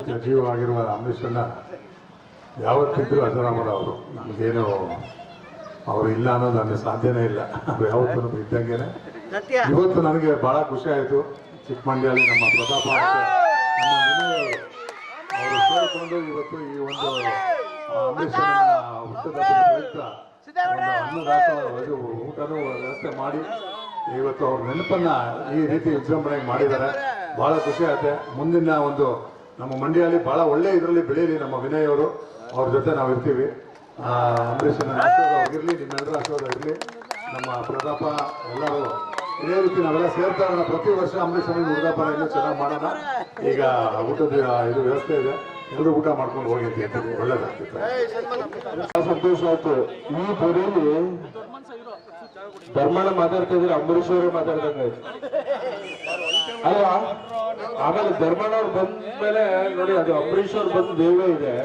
ಸಚಿವ ಆಗಿರುವ ಅಂಬರೀಷನ್ನ ಯಾವತ್ತಿದ್ರೂ ಅಜರಾಮರ ಅವರು. ನಮಗೇನು ಅವರು ಇಲ್ಲ ಅನ್ನೋದು ನನಗೆ ಸಾಧ್ಯನೇ ಇಲ್ಲ. ಅದು ಯಾವತ್ತೂ ಇದ್ದಂಗೆನೆ. ಇವತ್ತು ನನಗೆ ಬಹಳ ಖುಷಿ ಆಯಿತು. ಚಿಕ್ಕಮಂಡ್ಯಲ್ಲಿ ನಮ್ಮ ಪ್ರತಾಪ ನಮ್ಮ ಅವರು ಸೇರಿಕೊಂಡು ಇವತ್ತು ಈ ಒಂದು ಅಂಬರೀಷನ ಹುಟ್ಟದ ಪ್ರಯುಕ್ತ ಊಟನೂ ವ್ಯವಸ್ಥೆ ಮಾಡಿ ಇವತ್ತು ಅವ್ರ ನೆನಪನ್ನ ಈ ರೀತಿ ವಿಜೃಂಭಣೆಗೆ ಮಾಡಿದ್ದಾರೆ. ಬಹಳ ಖುಷಿ ಆಗುತ್ತೆ. ಮುಂದಿನ ಒಂದು ನಮ್ಮ ಮಂಡ್ಯಲ್ಲಿ ಬಹಳ ಒಳ್ಳೆ ಇದರಲ್ಲಿ ಬೆಳೀಲಿ ನಮ್ಮ ವಿನಯ್ ಅವರು. ಅವ್ರ ಜೊತೆ ನಾವು ಇರ್ತೀವಿ. ಅಂಬರೀಷನ ಆಶೀರ್ವಾದ ಇರಲಿ, ನಿಮ್ಮೆಲ್ಲರ ಆಶೀರ್ವಾದ ಇರಲಿ. ನಮ್ಮ ಪ್ರತಾಪ ಎಲ್ಲರೂ ಇದೇ ರೀತಿ ನಾವೆಲ್ಲ ಸೇರ್ತಾ ಇರೋಣ. ಪ್ರತಿ ವರ್ಷ ಅಂಬರೀಷನ ಹುಡುಗಪ್ಪನ ಇನ್ನೂ ಚೆನ್ನಾಗಿ ಮಾಡೋಣ. ಈಗ ಊಟದ ಇದು ವ್ಯವಸ್ಥೆ ಇದೆ, ಎಲ್ಲರೂ ಊಟ ಮಾಡ್ಕೊಂಡು ಹೋಗಿ ಅಂತ ಹೇಳ್ತೀವಿ. ಒಳ್ಳೇದಾಗ್ತಿತ್ತು. ಸಂತೋಷ ಆಯ್ತು. ಈ ಬರೀಲಿ ಧರ್ಮಣ್ಣ ಮಾತಾಡ್ತಾ ಇದ್ರೆ ಅಂಬರೀಷ್ ಅವರೇ ಮಾತಾಡ್ದಂಗೆ ಅಲ್ವಾ? ಆಮೇಲೆ ಧರ್ಮಣ್ಣ ಅವ್ರು ಬಂದ್ಮೇಲೆ ನೋಡಿ, ಅದು ಅಂಬರೀಷ್ ಅವ್ರು ಬಂದ ದೇವೇ ಇದೆ.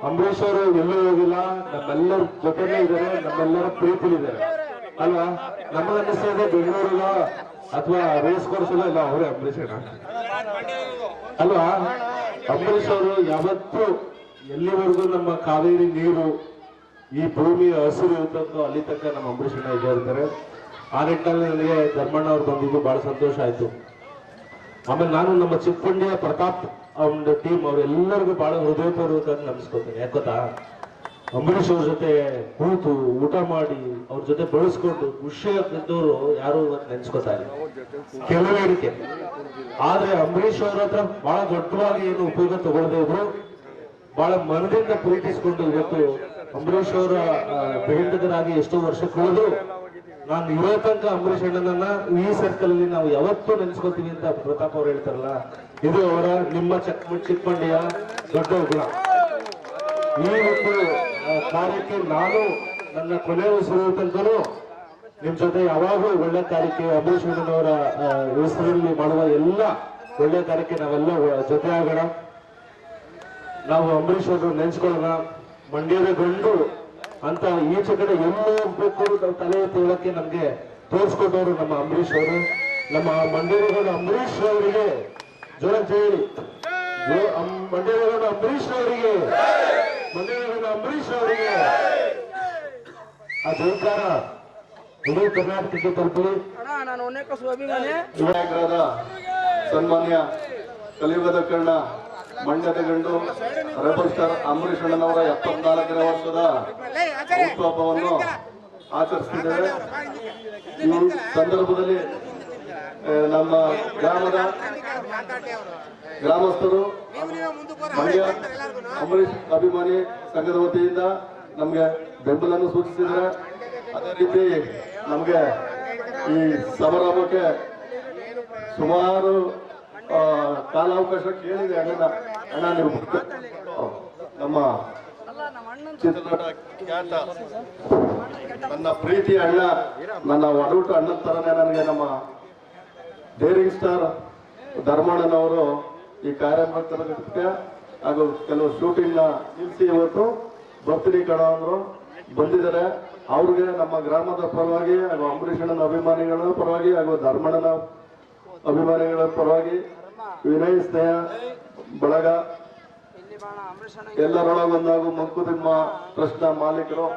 ಅಂಬರೀಷ್ ಅವರು ಎಲ್ಲೂ ಹೋಗಿಲ್ಲ, ನಮ್ಮೆಲ್ಲರ ಜೊತೆಲೇ ಇದ್ದಾರೆ, ನಮ್ಮೆಲ್ಲರ ಪ್ರೀತಿಲಿದ್ದಾರೆ ಅಲ್ವಾ? ನಮಗನ್ನಿಸ್ತಾ ಇದೆ ಬೆಂಗಳೂರಿನ ಅಥವಾ ರೇಸ್ ಕೋರ್ಸ್ ಇಲ್ಲ ಅವರೇ ಅಂಬರೀಷ್ ಅಲ್ವಾ? ಅಂಬರೀಷ್ ಅವರು ಯಾವತ್ತೂ ಎಲ್ಲಿವರೆಗೂ ನಮ್ಮ ಕಾವೇರಿ ನೀರು ಈ ಭೂಮಿಯ ಹಸಿರು ಇರುತ್ತೋ ಅಲ್ಲಿ ತನಕ ನಮ್ಮ ಅಂಬರೀಷಣ್ಣ ಇದ್ದೇ ಇರ್ತಾರೆ. ಆ ನಿಟ್ಟಿನಲ್ಲಿ ನನಗೆ ಧರ್ಮಣ್ಣ ಅವ್ರು ಬಂದಿದ್ದು ಬಹಳ ಸಂತೋಷ ಆಯ್ತು. ಆಮೇಲೆ ನಾನು ನಮ್ಮ ಚಿಕ್ಕಮಂಡ್ಯ ಪ್ರತಾಪ್ ಅವ್ರ ಟೀಮ್ ಅವರೆಲ್ಲರಿಗೂ ಬಹಳ ಹೃದಯಪೂರ್ವಕ ನಮಸ್ಕೊತೇನೆ. ಯಾಕೊತ್ತಾ, ಅಂಬರೀಷ್ ಅವ್ರ ಜೊತೆ ಕೂತು ಊಟ ಮಾಡಿ ಅವ್ರ ಜೊತೆ ಬಳಸ್ಕೊಂಡು ಖುಷಿಯಾಗಿದ್ದವರು ಯಾರು ನೆನ್ಸ್ಕೊತಾರೆ ಕೆಲವರಿಗೆ. ಆದ್ರೆ ಅಂಬರೀಷ್ ಅವ್ರ ಹತ್ರ ಬಹಳ ದೊಡ್ಡವಾಗಿ ಏನು ಉಪಯೋಗ ತಗೊಳ್ಳದೆ ಇದ್ರು, ಬಹಳ ಮನದಿಂದ ಪ್ರೀತಿಸ್ಕೊಂಡು ಇವತ್ತು ಅಂಬರೀಷ್ ಅವರ ಬೆಂಬಲಿಗರಾಗಿ ಎಷ್ಟೋ ವರ್ಷ ಕಳೆದು ನಾನು ಇರೋ ತನಕ ಅಂಬರೀಷ್ ಅಣ್ಣನನ್ನ ಈ ಸರ್ಕಲ್ ಅಲ್ಲಿ ನಾವು ಯಾವತ್ತೂ ನೆನ್ಸ್ಕೊತೀವಿ ಅಂತ ಪ್ರತಾಪ್ ಅವ್ರು ಹೇಳ್ತಾರಲ್ಲ, ಇದು ಅವರ ನಿಮ್ಮ ಚಿಕ್ಕಮಂಡಿಯ ದೊಡ್ಡ ಗುಣ. ಈ ಒಂದು ಕಾರ್ಯಕ್ಕೆ ನಾನು ನನ್ನ ಕೊನೆ ಉಸಿರು ತನಕನೂ ನಿಮ್ ಜೊತೆ ಯಾವಾಗಲೂ ಒಳ್ಳೆ ಕಾರ್ಯಕ್ಕೆ ಅಂಬರೀಷ್ ಅಣ್ಣನವರ ಹೆಸರಲ್ಲಿ ಮಾಡುವ ಎಲ್ಲ ಒಳ್ಳೆ ಕಾರ್ಯಕ್ಕೆ ನಾವೆಲ್ಲ ಜೊತೆ ಆಗೋಣ. ನಾವು ಅಂಬರೀಷ್ ಅವರು ನೆನ್ಸ್ಕೊಳ್ಳೋಣ. ಮಂಡ್ಯದ ಗಂಡು ಅಂತ ಈಚೆ ಕಡೆ ಎಲ್ಲೋ ಹೋಗ್ಬೇಕು ನಾವು ತಲೆ ಎತ್ತಿ ಹೇಳಕ್ಕೆ ನಮ್ಗೆ ತೋರಿಸ್ಕೊಟ್ಟವರು ನಮ್ಮ ಅಂಬರೀಷ್ ಅವರು. ನಮ್ಮ ಮಂಡ್ಯದ ಗಂಡು ಅಂಬರೀಷ್ ಅವರಿಗೆ ಜೋರ ಹೇಳಿ, ಮಂಡ್ಯದ ಗಂಡು ಅಂಬರೀಷ್ ಅವರಿಗೆ, ಮಂಡ್ಯದ ಗಂಡು ಅಂಬರೀಷ್ ಅವರಿಗೆ ಆ ಜೈಕಾರ ಇಡೀ ಕರ್ನಾಟಕಕ್ಕೆ ತಲುಪಲಿ. ಸನ್ಮಾನ್ಯ ಕಲಿಯುಗದ ಕರ್ಣ ಮಂಡ್ಯದ ಗಂಡು ರೆಬಲ್ ಸ್ಟಾರ್ ಅಂಬರೀಷ್ ಅಣ್ಣನವರ 74ನೇ ವರ್ಷದ ಹುಟ್ಟುಹಬ್ಬವನ್ನು ಆಚರಿಸುತ್ತಿದ್ದೇವೆ. ಈ ಸಂದರ್ಭದಲ್ಲಿ ನಮ್ಮ ಗ್ರಾಮದ ಗ್ರಾಮಸ್ಥರು ಮಂಡ್ಯ ಅಂಬರೀಷ್ ಅಭಿಮಾನಿ ಸಂಘದ ವತಿಯಿಂದ ನಮ್ಗೆ ಬೆಂಬಲವನ್ನು ಸೂಚಿಸಿದ್ದಾರೆ. ಅದೇ ರೀತಿ ನಮ್ಗೆ ಈ ಸಮಾರಂಭಕ್ಕೆ ಸುಮಾರು ಕಾಲಾವಕಾಶ ಕೇಳಿದೆ. ಅಣ್ಣ ನೀವು ನಮ್ಮ ಚಿತ್ರನಟ ಖ್ಯಾತ ನನ್ನ ಪ್ರೀತಿ ಅಣ್ಣ, ನನ್ನ ಒಡಹುಟ್ಟು ಅಣ್ಣನ ತರನೇ ನನಗೆ ನಮ್ಮ ಡೇರಿಂಗ್ ಸ್ಟಾರ್ ಧರ್ಮಣ್ಣನವರು ಈ ಕಾರ್ಯಕ್ರಮಕ್ಕೆ ಹಾಗೂ ಕೆಲವು ಶೂಟಿಂಗ್ ನ ನಿಲ್ಲಿಸಿ ಇವತ್ತು ಬರ್ತ್ಡೇ ಕಣ ಅಂದ್ರು ಬಂದಿದ್ದಾರೆ. ಅವ್ರಿಗೆ ನಮ್ಮ ಗ್ರಾಮದ ಪರವಾಗಿ ಹಾಗೂ ಅಂಬರೀಷ್ ಅಣ್ಣನ ಅಭಿಮಾನಿಗಳ ಪರವಾಗಿ ಹಾಗೂ ಧರ್ಮಣ್ಣನ ಅಭಿಮಾನಿಗಳ ಪರವಾಗಿ ವಿನಯ್ ಸ್ನೇಹ ಬಳಗ ಎಲ್ಲರೊಳಗೊಂದಾಗೂ ಮಂಕುತಿಮ್ಮ ಟ್ರಸ್ಟ್ ನ ಮಾಲೀಕರು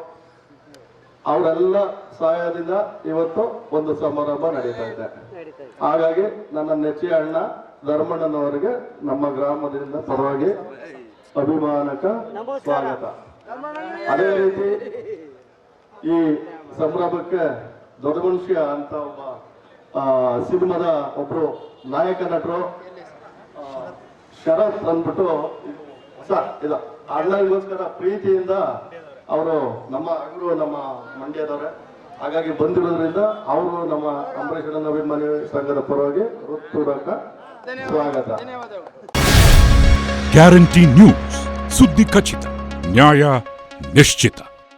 ಅವರೆಲ್ಲ ಸಹಾಯದಿಂದ ಇವತ್ತು ಒಂದು ಸಮಾರಂಭ ನಡೀತಾ ಇದೆ. ಹಾಗಾಗಿ ನನ್ನ ನೆಚ್ಚಿನ ಅಣ್ಣ ಧರ್ಮಣ್ಣನವರಿಗೆ ನಮ್ಮ ಗ್ರಾಮದಿಂದ ಪರವಾಗಿ ಅಭಿಮಾನಕ ಸ್ವಾಗತ. ಅದೇ ರೀತಿ ಈ ಸಂಭ್ರಮಕ್ಕೆ ದೊಡ್ಡ ಮನುಷ್ಯ ಅಂತ ಒಬ್ಬ ಸಿನಿಮಾದ ಒಬ್ರು ನಾಯಕ ನಟರು ಶರತ್ ಅಂದ್ಬಿಟ್ಟು ಇದು ಅಣ್ಣನಿಗೋಸ್ಕರ ಪ್ರೀತಿಯಿಂದ ಅವರು ನಮ್ಮ ಅವರು ನಮ್ಮ ಮಂಡ್ಯದವ್ರೆ. ಹಾಗಾಗಿ ಬಂದಿರೋದ್ರಿಂದ ಅವರು ನಮ್ಮ ಅಂಬರೀಷ್ ಅಣ್ಣನ ಅಭಿಮಾನಿ ಸಂಘದ ಪರವಾಗಿ ಹೃತ್ಪೂರ್ವಕ ಸ್ವಾಗತ. ಗ್ಯಾರಂಟಿ ನ್ಯೂಸ್, ಸುದ್ದಿ ಖಚಿತ, ನ್ಯಾಯ ನಿಶ್ಚಿತ.